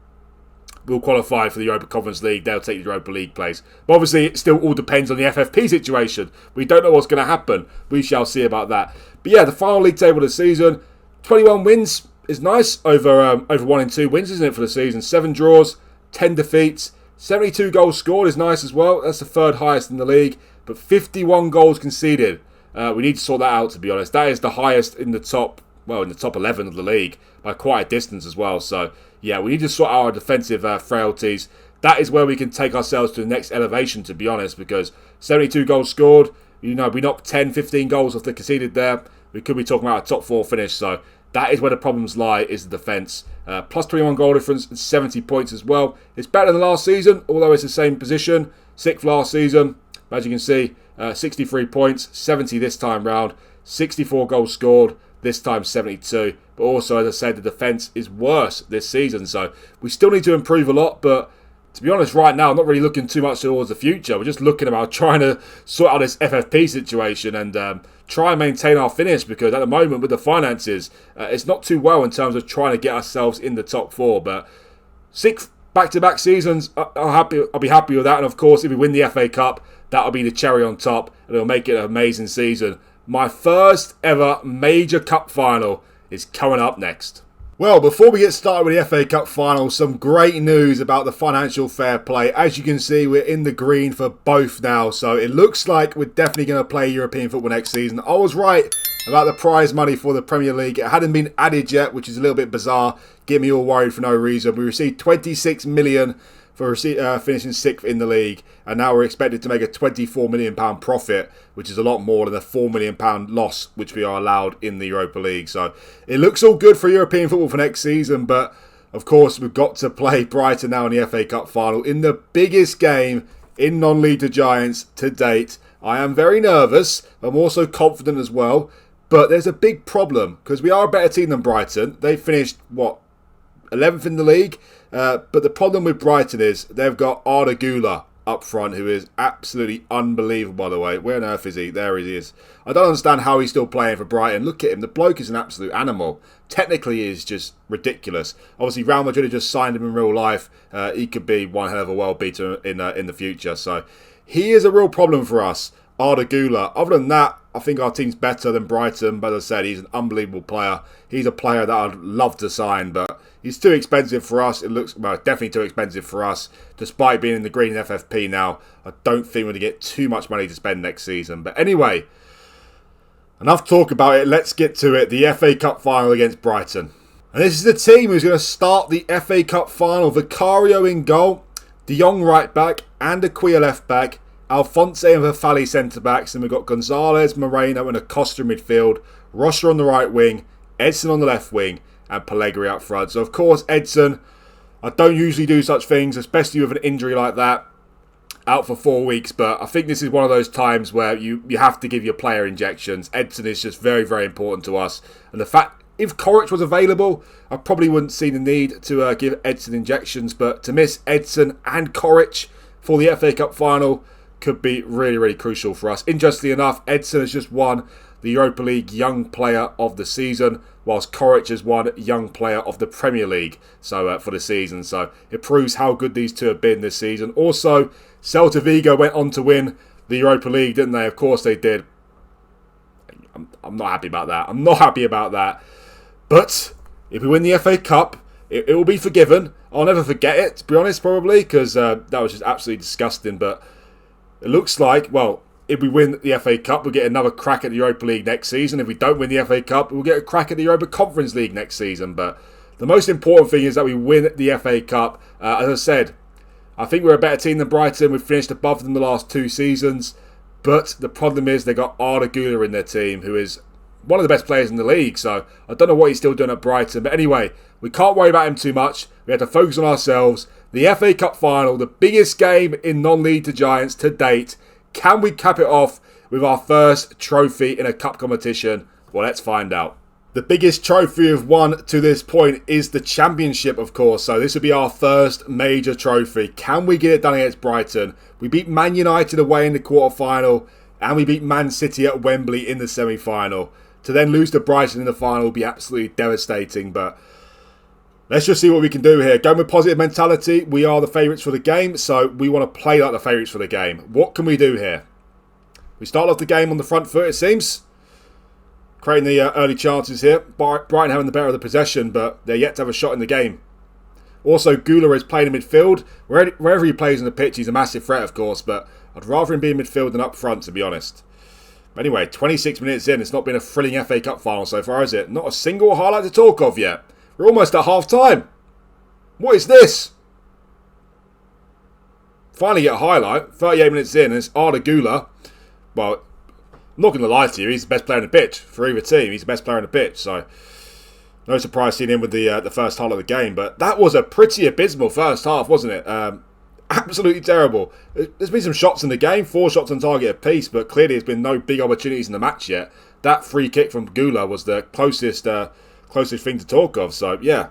we'll qualify for the Europa Conference League. They'll take the Europa League place. But obviously it still all depends on the FFP situation. We don't know what's going to happen. We shall see about that. But yeah, the final league table of the season, 21 wins is nice over 1 and 2 wins, isn't it, for the season? 7 draws, 10 defeats, 72 goals scored is nice as well. That's the 3rd highest in the league. But 51 goals conceded. We need to sort that out, to be honest. That is the highest in the top 11 of the league by quite a distance as well. So, yeah, we need to sort out our defensive frailties. That is where we can take ourselves to the next elevation, to be honest, because 72 goals scored, you know, we knocked 10, 15 goals off the conceded there. We could be talking about a top 4 finish. So, that is where the problems lie, is the defence. Plus 21 goal difference and 70 points as well. It's better than last season, although it's the same position. 6th last season. As you can see, 63 points, 70 this time round, 64 goals scored, this time 72. But also, as I said, the defence is worse this season. So we still need to improve a lot. But to be honest, right now, I'm not really looking too much towards the future. We're just looking about trying to sort out this FFP situation and try and maintain our finish. Because at the moment, with the finances, it's not too well in terms of trying to get ourselves in the top 4. But 6 back-to-back seasons, I'll be happy with that. And of course, if we win the FA Cup, that'll be the cherry on top, and it'll make it an amazing season. My first ever major cup final is coming up next. Well, before we get started with the FA Cup final, some great news about the financial fair play. As you can see, we're in the green for both now, so it looks like we're definitely going to play European football next season. I was right about the prize money for the Premier League. It hadn't been added yet, which is a little bit bizarre. Get me all worried for no reason. We received 26 million for finishing 6th in the league, and now we're expected to make a £24 million profit, which is a lot more than the £4 million loss which we are allowed in the Europa League. So it looks all good for European football for next season, but of course we've got to play Brighton now in the FA Cup final in the biggest game in non-league to Giants to date. I am very nervous. I'm also confident as well, but there's a big problem because we are a better team than Brighton. They finished, 11th in the league. But the problem with Brighton is they've got Arda Güler up front, who is absolutely unbelievable, by the way. Where on earth is he? There he is. I don't understand how he's still playing for Brighton. Look at him. The bloke is an absolute animal. Technically, he is just ridiculous. Obviously, Real Madrid have just signed him in real life. He could be one hell of a world beater in the future. So he is a real problem for us, Arda Güler. Other than that, I think our team's better than Brighton. But as I said, he's an unbelievable player. He's a player that I'd love to sign, but he's too expensive for us. It looks, well, definitely too expensive for us. Despite being in the green FFP now, I don't think we're going to get too much money to spend next season. But anyway, enough talk about it. Let's get to it. The FA Cup final against Brighton. And this is the team who's going to start the FA Cup final. Vicario in goal, De Jong right back, and Aquia left back, Alphonse and Verfalli centre backs, and we've got Gonzalez, Moreno and Acosta in midfield, Rocha on the right wing, Edson on the left wing, and Pellegrini up front. So of course Edson, I don't usually do such things, especially with an injury like that, out for 4 weeks, but I think this is one of those times where you have to give your player injections. Edson is just very, very important to us, and the fact, if Coric was available, I probably wouldn't see the need to give Edson injections, but to miss Edson and Coric for the FA Cup final could be really, really crucial for us. Interestingly enough, Edson has just won the Europa League Young Player of the Season, whilst Coric has won Young Player of the Premier League for the season. So it proves how good these two have been this season. Also, Celta Vigo went on to win the Europa League, didn't they? Of course they did. I'm not happy about that. I'm not happy about that. But if we win the FA Cup, it will be forgiven. I'll never forget it, to be honest, probably, because that was just absolutely disgusting. But it looks like, well, if we win the FA Cup, we'll get another crack at the Europa League next season. If we don't win the FA Cup, we'll get a crack at the Europa Conference League next season. But the most important thing is that we win the FA Cup. As I said, I think we're a better team than Brighton. We've finished above them the last 2 seasons. But the problem is they got Arda Güler in their team, who is one of the best players in the league. So I don't know what he's still doing at Brighton. But anyway, we can't worry about him too much. We have to focus on ourselves. The FA Cup final, the biggest game in non-league to Giants to date. Can we cap it off with our first trophy in a cup competition? Well, let's find out. The biggest trophy we've won to this point is the championship, of course. So this will be our first major trophy. Can we get it done against Brighton? We beat Man United away in the quarter-final, and we beat Man City at Wembley in the semi-final. To then lose to Brighton in the final will be absolutely devastating, but let's just see what we can do here. Going with positive mentality, we are the favourites for the game, so we want to play like the favourites for the game. What can we do here? We start off the game on the front foot, it seems. Creating the early chances here. Brighton having the better of the possession, but they're yet to have a shot in the game. Also, Güler is playing in midfield. Wherever he plays on the pitch, he's a massive threat, of course, but I'd rather him be in midfield than up front, to be honest. But anyway, 26 minutes in, it's not been a thrilling FA Cup final so far, is it? Not a single highlight to talk of yet. We're almost at half-time. What is this? Finally get a highlight. 38 minutes in, and it's Arda Güler. Well, I'm not going to lie to you, he's the best player on the pitch. For either team, he's the best player on the pitch. So, no surprise seeing him with the first half of the game. But that was a pretty abysmal first half, wasn't it? Absolutely terrible. There's been some shots in the game, 4 shots on target apiece, but clearly there's been no big opportunities in the match yet. That free kick from Güler was the closest thing to talk of. So, yeah,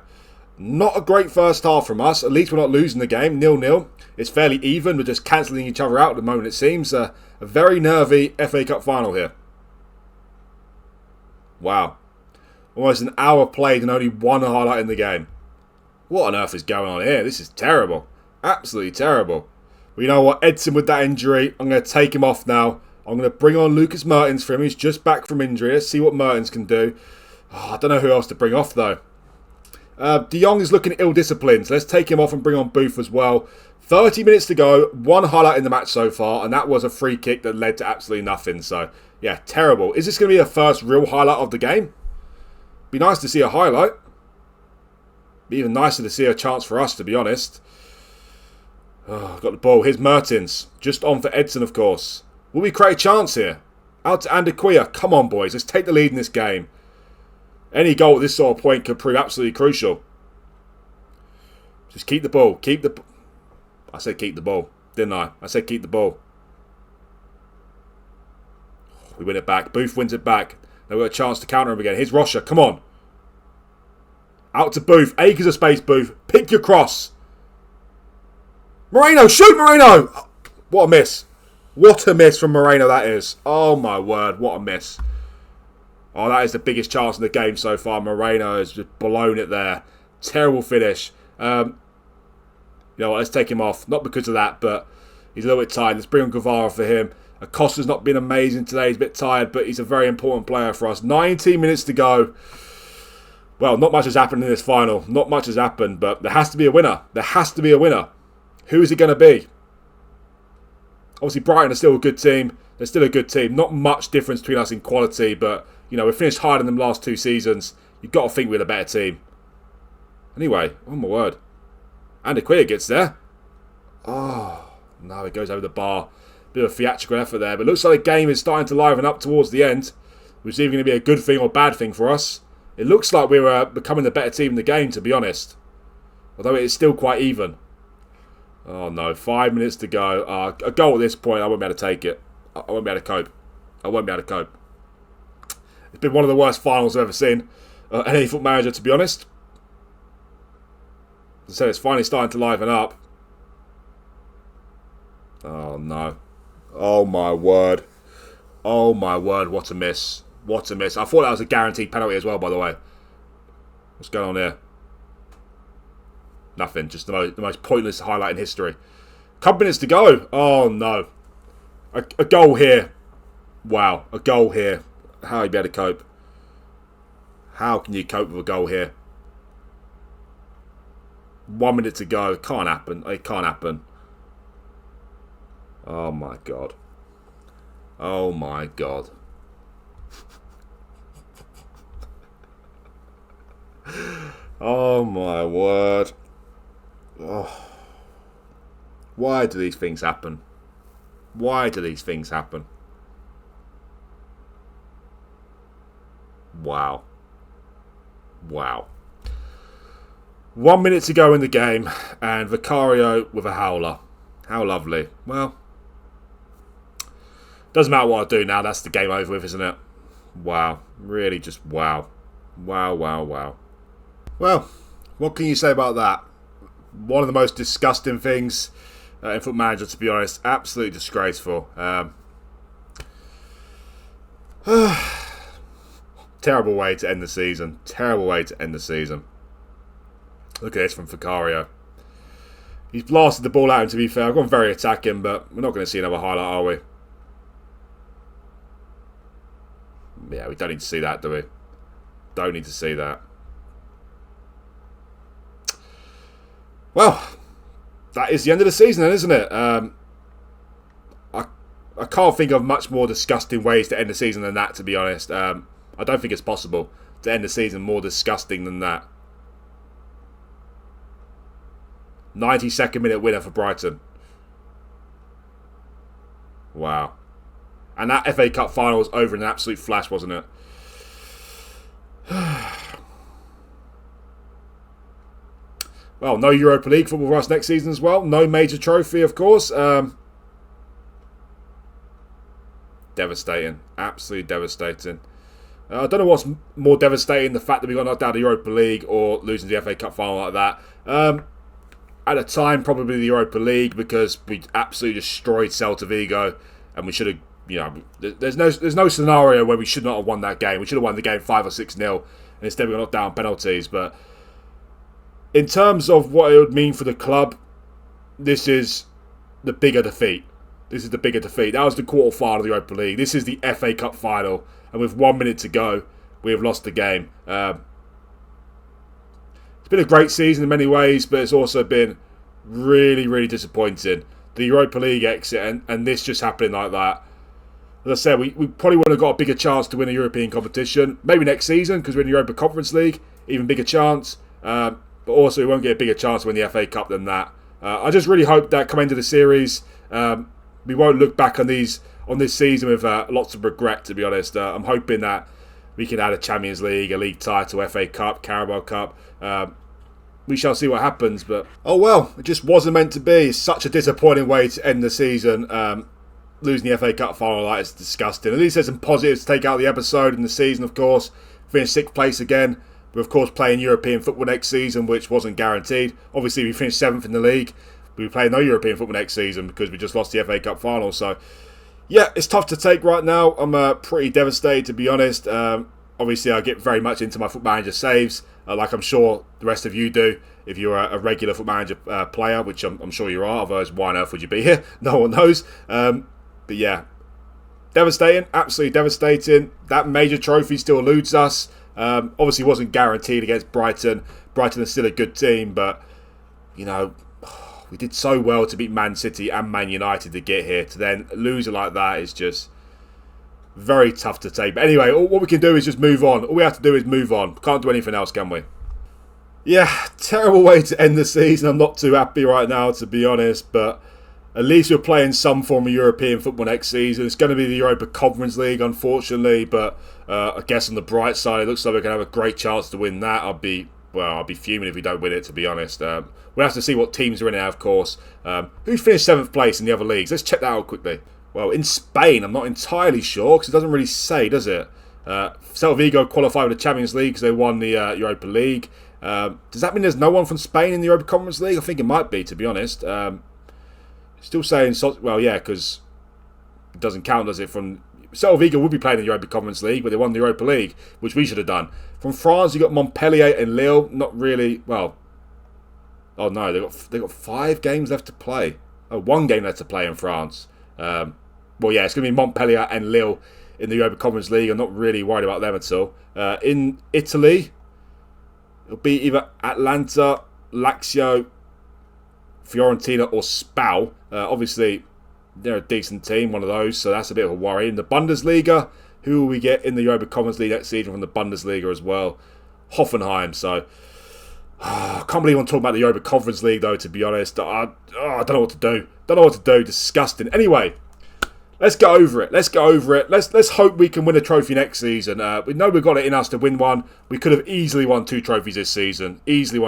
not a great first half from us. At least we're not losing the game, 0-0. It's fairly even. We're just cancelling each other out at the moment, it seems. A very nervy FA Cup final here. Wow. Almost an hour played and only 1 highlight in the game. What on earth is going on here? This is terrible. Absolutely terrible. Well, you know what? Edson with that injury, I'm going to take him off now. I'm going to bring on Lucas Mertens for him. He's just back from injury. Let's see what Mertens can do. Oh, I don't know who else to bring off, though. De Jong is looking ill-disciplined, so let's take him off and bring on Booth as well. 30 minutes to go, 1 highlight in the match so far, and that was a free kick that led to absolutely nothing. So, yeah, terrible. Is this going to be a first real highlight of the game? Be nice to see a highlight. Be even nicer to see a chance for us, to be honest. Oh, got the ball. Here's Mertens. Just on for Edson, of course. Will we create a chance here? Out to Andaquia. Come on, boys. Let's take the lead in this game. Any goal at this sort of point could prove absolutely crucial. Just keep the ball. I said keep the ball, didn't I? I said keep the ball. We win it back. Booth wins it back. Now we've got a chance to counter him again. Here's Rocha. Come on. Out to Booth. Acres of space, Booth. Pick your cross. Moreno, shoot Moreno! What a miss. What a miss from Moreno that is. Oh my word, what a miss. Oh, that is the biggest chance in the game so far. Moreno has just blown it there. Terrible finish. You know what, let's take him off. Not because of that, but he's a little bit tired. Let's bring on Guevara for him. Acosta's not been amazing today. He's a bit tired, but he's a very important player for us. 19 minutes to go. Well, not much has happened in this final. Not much has happened, but there has to be a winner. There has to be a winner. Who is it going to be? Obviously, Brighton are still a good team. They're still a good team. Not much difference between us in quality, but, you know, we finished higher than them last 2 seasons. You've got to think we're the better team. Anyway, oh my word. Andy Quia gets there. Oh, no, it goes over the bar. Bit of a theatrical effort there, but it looks like the game is starting to liven up towards the end, which is either going to be a good thing or bad thing for us. It looks like we're becoming the better team in the game, to be honest. Although it is still quite even. Oh no, 5 minutes to go. A goal at this point, I won't be able to take it. I won't be able to cope. I won't be able to cope. It's been one of the worst finals I've ever seen. Any foot manager, to be honest. As I said, it's finally starting to liven up. Oh no. Oh my word. Oh my word, what a miss. What a miss. I thought that was a guaranteed penalty as well, by the way. What's going on here? Nothing. Just the most pointless highlight in history. Couple minutes to go. Oh no. A goal here. Wow. A goal here. How are you be able to cope? How can you cope with a goal here? 1 minute to go. It can't happen. It can't happen. Oh my god. Oh my god. Oh my word. Oh. Why do these things happen? Why do these things happen? Wow. Wow. 1 minute to go in the game, and Vicario with a howler. How lovely. Well, doesn't matter what I do now, that's the game over with, isn't it? Wow. Really just wow. Wow, wow, wow. Well, what can you say about that? One of the most disgusting things in FootballManager, to be honest. Absolutely disgraceful. Terrible way to end the season. Terrible way to end the season. Look at this from Vicario. He's blasted the ball out, and to be fair, I've gone very attacking, but we're not going to see another highlight, are we? Yeah, we don't need to see that, do we? Don't need to see that. Well, that is the end of the season then, isn't it? I can't think of much more disgusting ways to end the season than that, to be honest. I don't think it's possible to end the season more disgusting than that. 92nd minute winner for Brighton. Wow. And that FA Cup final was over in an absolute flash, wasn't it? Well, no Europa League football for us next season as well. No major trophy, of course. Devastating. Absolutely devastating. I don't know what's more devastating, the fact that we got knocked out of the Europa League or losing the FA Cup final like that. At the time, probably the Europa League, because we absolutely destroyed Celta Vigo, and we should have, you know, there's no scenario where we should not have won that game. We should have won the game 5 or 6-0, and instead we got knocked down penalties. But in terms of what it would mean for the club, this is the bigger defeat. This is the bigger defeat. That was the quarter final of the Europa League. This is the FA Cup final, and with 1 minute to go, we have lost the game. It's been a great season in many ways, but it's also been really, really disappointing. The Europa League exit and this just happening like that. As I said, we probably would have got a bigger chance to win a European competition. Maybe next season, because we're in the Europa Conference League. Even bigger chance. But also, we won't get a bigger chance to win the FA Cup than that. I just really hope that coming into the series, we won't look back on this season with lots of regret, to be honest. I'm hoping that we can add a Champions League, a league title, FA Cup, Carabao Cup. We shall see what happens, but oh well, it just wasn't meant to be. It's such a disappointing way to end the season. Losing the FA Cup final like it's disgusting. At least there's some positives to take out of the episode and the season, of course. Finished 6th place again, We're, of course, playing European football next season, which wasn't guaranteed. Obviously, we finished 7th in the league. We play no European football next season because we just lost the FA Cup final. So, yeah, it's tough to take right now. I'm pretty devastated, to be honest. Obviously, I get very much into my FootballManager saves, like I'm sure the rest of you do. If you're a regular FootballManager player, which I'm sure you are, otherwise why on earth would you be here? No one knows. But yeah, devastating, absolutely devastating. That major trophy still eludes us. Obviously, wasn't guaranteed against Brighton. Brighton is still a good team, but you know, we did so well to beat Man City and Man United to get here. To then lose it like that is just very tough to take. But anyway, what we can do is just move on. All we have to do is move on. Can't do anything else, can we? Yeah, terrible way to end the season. I'm not too happy right now, to be honest. But at least we're playing some form of European football next season. It's going to be the Europa Conference League, unfortunately. But I guess on the bright side, it looks like we're going to have a great chance to win that. I'll be fuming if we don't win it, to be honest. We'll have to see what teams are in it, of course. Who finished 7th place in the other leagues? Let's check that out quickly. Well, in Spain, I'm not entirely sure because it doesn't really say, does it? Celta Vigo qualified with the Champions League because they won the Europa League. Does that mean there's no one from Spain in the Europa Conference League? I think it might be, to be honest. Still saying, well, yeah, because it doesn't count, does it? From Celta Vigo would be playing in the Europa Conference League, but they won the Europa League, which we should have done. From France, you got Montpellier and Lille. Not really. Well, oh no, they got 5 games left to play. Oh, 1 game left to play in France. Well, yeah, it's going to be Montpellier and Lille in the Europa Conference League. I'm not really worried about them at all. In Italy, it'll be either Atalanta, Lazio, Fiorentina or Spal. Obviously, they're a decent team, one of those, so that's a bit of a worry. In the Bundesliga, who will we get in the Europa Conference League next season from the Bundesliga as well? Hoffenheim, so I can't believe I'm talking about the Europa Conference League, though, to be honest. I don't know what to do. Disgusting. Anyway, let's get over it. Let's hope we can win a trophy next season. We know we've got it in us to win one. We could have easily won 2 trophies this season. We should have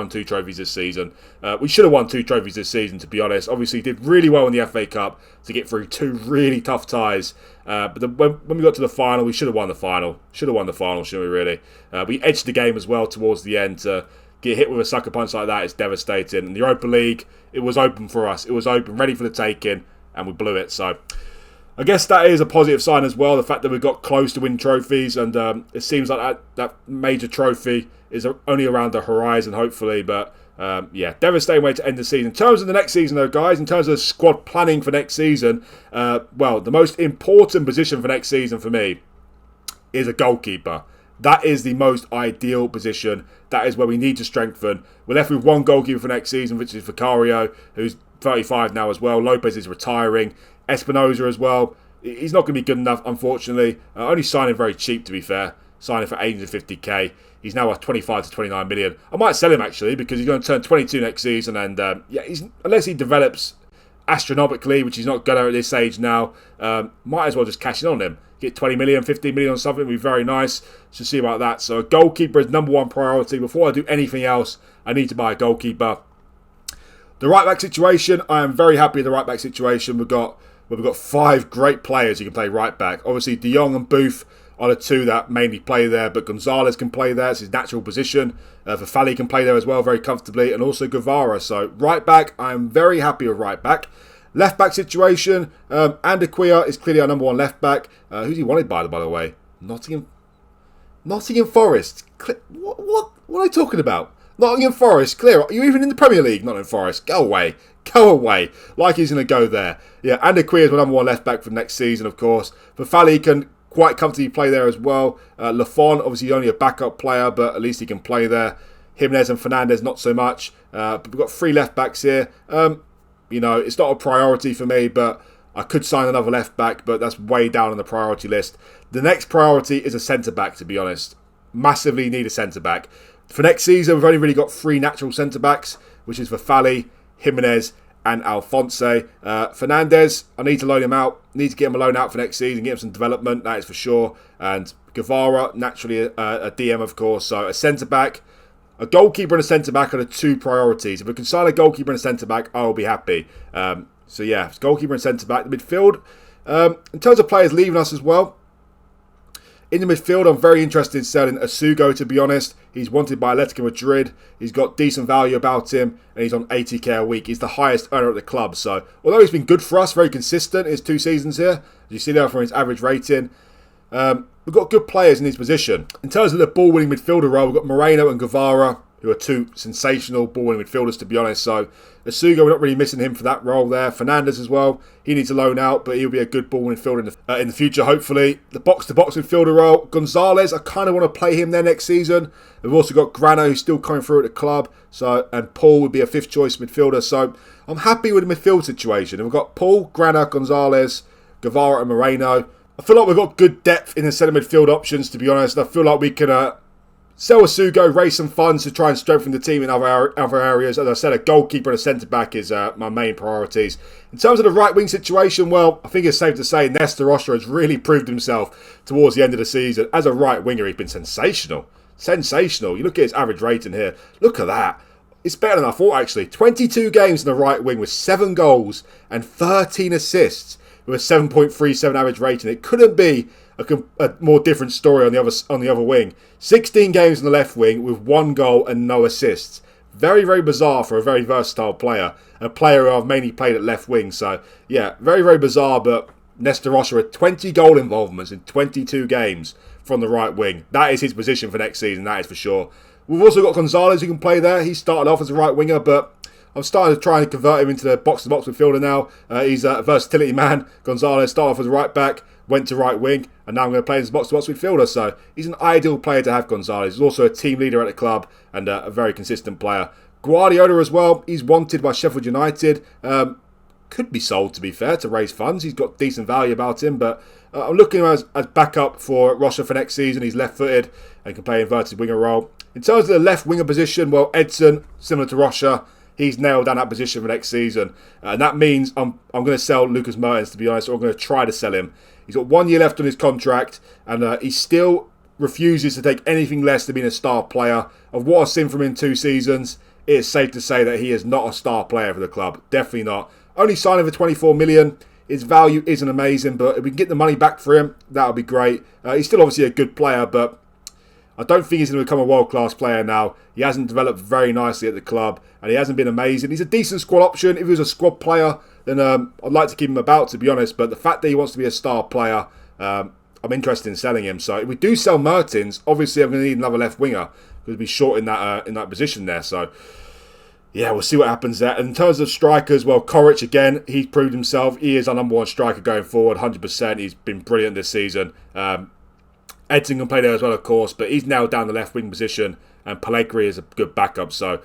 won 2 trophies this season, to be honest. Obviously, did really well in the FA Cup to get through 2 really tough ties. But when we got to the final, we should have won the final. Shouldn't we, really? We edged the game as well towards the end. Get hit with a sucker punch like that is devastating. And the Europa League, it was open for us. It was open, ready for the taking, and we blew it. So I guess that is a positive sign as well, the fact that we got close to win trophies, and it seems like that major trophy is only around the horizon, hopefully. But yeah, devastating way to end the season. In terms of the next season, though, guys, in terms of squad planning for next season, well, the most important position for next season for me is a goalkeeper. That is the most ideal position. That is where we need to strengthen. We're left with 1 goalkeeper for next season, which is Vicario, who's 35 now as well. Lopez is retiring. Espinoza as well. He's not going to be good enough, unfortunately. Only signing very cheap, to be fair. Signing for 850k. He's now worth 25 to 29 million. I might sell him, actually, because he's going to turn 22 next season. And yeah, unless he develops astronomically, which he's not going to at this age now, might as well just cash in on him. Get 20 million, 15 million on something would be very nice. So see about that. So a goalkeeper is number 1 priority. Before I do anything else, I need to buy a goalkeeper. The right back situation, I am very happy with the right back situation. We've got 5 great players who can play right back. Obviously, De Jong and Booth are the 2 that mainly play there, but Gonzalez can play there. It's his natural position. Fafali can play there as well, very comfortably, and also Guevara. So right back, I am very happy with right back. Left back situation, Andaquia is clearly our number 1 left back. Who's he wanted by the way? Nottingham Forest. What are they talking about? Nottingham Forest, clear. Are you even in the Premier League? Nottingham Forest, go away. Like he's going to go there. Yeah, Andaquia is my number 1 left back for next season, of course. Fafali can quite comfortably play there as well. Lafon, obviously only a backup player, but at least he can play there. Jimenez and Fernandez, not so much. But we've got 3 left backs here. You know, it's not a priority for me, but I could sign another left back, but that's way down on the priority list. The next priority is a centre back, to be honest. Massively need a centre back. For next season, we've only really got 3 natural centre backs, which is Fafali, Jimenez, and Alphonse. Fernandez, I need to loan him out. Need to get him a loan out for next season, get him some development, that is for sure. And Guevara, naturally a DM, of course. So a centre back. A goalkeeper and a centre-back are the 2 priorities. If we can sign a goalkeeper and a centre-back, I will be happy. So yeah, goalkeeper and centre-back. The midfield, in terms of players leaving us as well, In the midfield, I'm very interested in selling Asugo, to be honest. He's wanted by Atletico Madrid. He's got decent value about him, and he's on 80k a week. He's the highest earner at the club. So, although he's been good for us, very consistent in his 2 seasons here, as you see there from his average rating, we've got good players in his position. In terms of the ball-winning midfielder role, we've got Moreno and Guevara, who are 2 sensational ball-winning midfielders, to be honest. So, Asugo, we're not really missing him for that role there. Fernandes as well. He needs a loan out, but he'll be a good ball-winning midfielder in the future, hopefully. The box-to-box midfielder role, Gonzalez, I kind of want to play him there next season. We've also got Grano, who's still coming through at the club. So, and Paul would be a 5th choice midfielder. So, I'm happy with the midfield situation. And we've got Paul, Grano, Gonzalez, Guevara and Moreno. I feel like we've got good depth in the centre midfield options, to be honest. I feel like we can sell Asugo, raise some funds to try and strengthen the team in other areas. As I said, a goalkeeper and a centre-back is my main priorities. In terms of the right-wing situation, well, I think it's safe to say Nesta Rocha has really proved himself towards the end of the season. As a right-winger, he's been sensational. Sensational. You look at his average rating here. Look at that. It's better than I thought, actually. 22 games in the right wing with 7 goals and 13 assists with a 7.37 average rating. It couldn't be a more different story on the other wing. 16 games on the left wing with 1 goal and no assists. Very, very bizarre for a very versatile player. A player who I've mainly played at left wing. So, yeah, very, very bizarre. But Nesta Rocha had 20 goal involvements in 22 games from the right wing. That is his position for next season, that is for sure. We've also got Gonzalez who can play there. He started off as a right winger, but I'm starting to try and convert him into the box-to-box midfielder now. He's a versatility man. Gonzalez started off as a right back, went to right wing, and now I'm going to play him as a box-to-box midfielder. So he's an ideal player to have, Gonzalez. He's also a team leader at the club and a very consistent player. Guardiola as well. He's wanted by Sheffield United. Could be sold, to be fair, to raise funds. He's got decent value about him, but I'm looking at him as backup for Rocha for next season. He's left-footed and can play inverted winger role. In terms of the left winger position, well, Edson, similar to Rocha, he's nailed down that position for next season. And that means I'm going to sell Lucas Mertens, to be honest, or I'm going to try to sell him. He's got 1 year left on his contract, and he still refuses to take anything less than being a star player. Of what I've seen from him in 2 seasons, it is safe to say that he is not a star player for the club. Definitely not. Only signing for 24 million. His value isn't amazing, but if we can get the money back for him, that would be great. He's still obviously a good player, but I don't think he's going to become a world-class player now. He hasn't developed very nicely at the club, and he hasn't been amazing. He's a decent squad option. If he was a squad player, then I'd like to keep him about, to be honest. But the fact that he wants to be a star player, I'm interested in selling him. So if we do sell Mertens, obviously I'm going to need another left winger because we'll be short in that position there. So yeah, we'll see what happens there. And in terms of strikers, well, Koric, again, he's proved himself. He is our number 1 striker going forward, 100%. He's been brilliant this season. Edson can play there as well, of course, but he's now down the left wing position, and Pellegrini is a good backup. So,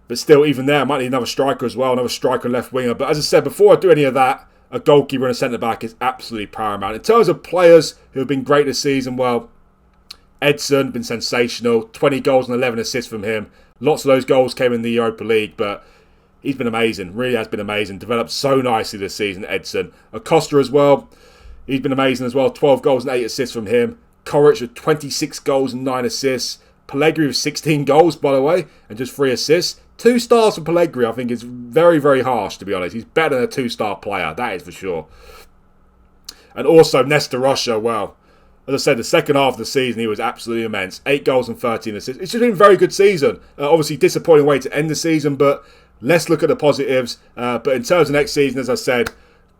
but still, even there, I might need another striker as well, another striker and left winger. But as I said, before I do any of that, a goalkeeper and a centre back is absolutely paramount. In terms of players who have been great this season, well, Edson been sensational, 20 goals and 11 assists from him. Lots of those goals came in the Europa League, but he's been amazing. Really has been amazing. Developed so nicely this season, Edson. Acosta as well. He's been amazing as well. 12 goals and 8 assists from him. Koric with 26 goals and 9 assists. Pellegrini with 16 goals, by the way, and just 3 assists. 2 stars for Pellegrini, I think, is very, very harsh, to be honest. He's better than a 2-star player, that is for sure. And also, Nesta Rocha, well, as I said, the second half of the season, he was absolutely immense. 8 goals and 13 assists. It's just been a very good season. Obviously, disappointing way to end the season, but let's look at the positives. But in terms of next season, as I said,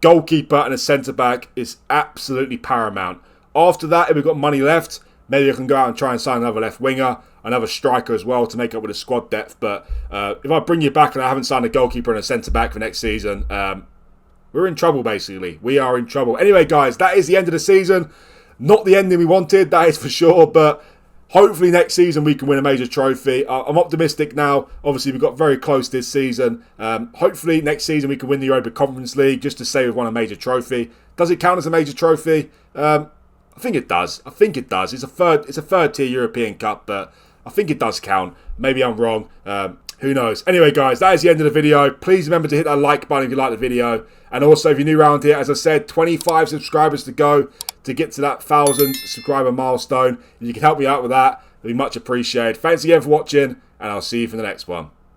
goalkeeper and a centre-back is absolutely paramount. After that, if we've got money left, maybe I can go out and try and sign another left winger, another striker as well to make up with the squad depth. But if I bring you back and I haven't signed a goalkeeper and a centre-back for next season, we're in trouble, basically. We are in trouble. Anyway, guys, that is the end of the season. Not the ending we wanted, that is for sure, but hopefully next season we can win a major trophy. I'm optimistic now. Obviously, we got very close this season. Hopefully next season we can win the Europa Conference League just to say we've won a major trophy. Does it count as a major trophy? I think it does. It's a third tier European Cup, but I think it does count. Maybe I'm wrong. Who knows? Anyway, guys, that is the end of the video. Please remember to hit that like button if you like the video. And also, if you're new around here, as I said, 25 subscribers to go to get to that 1,000 subscriber milestone. If you can help me out with that, it'd be much appreciated. Thanks again for watching, and I'll see you for the next one.